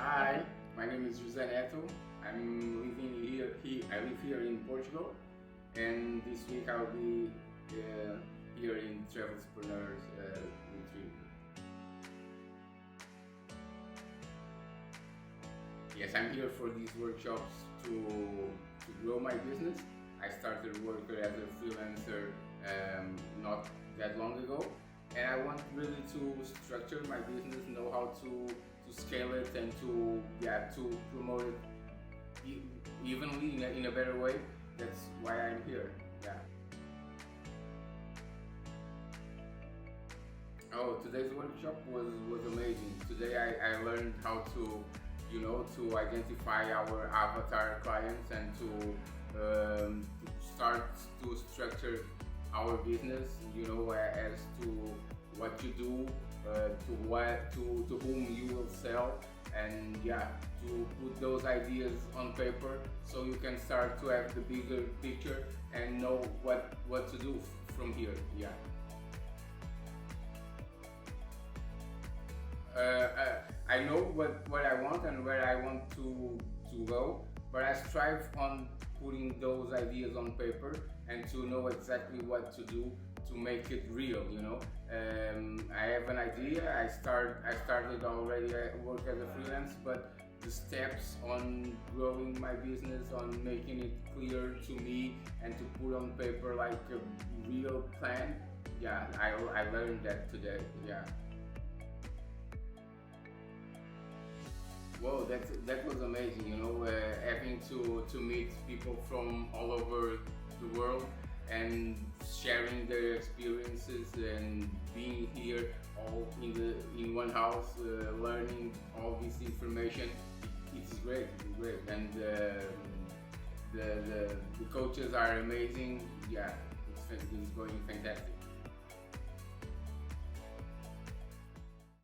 Hi, my name is Neto. I'm living I live here in Portugal, and this week I'll be here in Travelpreneur Tribe. Yes, I'm here for these workshops to grow my business. I started working as a freelancer not that long ago, and I want really to structure my business, know how to scale it, and to promote it evenly in a better way. That's why I'm here. Yeah. Oh, today's workshop was amazing. Today I learned how to identify our avatar clients and to start to structure our business, as to what you do, to whom you will sell, and to put those ideas on paper so you can start to have the bigger picture and know what to do from here. I know what I want and where I want to go, but I strive on putting those ideas on paper and to know exactly what to do to make it real. I have an idea. I started already. I work as a freelance, but the steps on growing my business, on making it clear to me, and to put on paper like a real plan. I learned that today. Whoa, that was amazing. Having to meet people from all over the world and sharing their experiences and being here all in one house, learning all this information. It's great. And the coaches are amazing. It's going fantastic.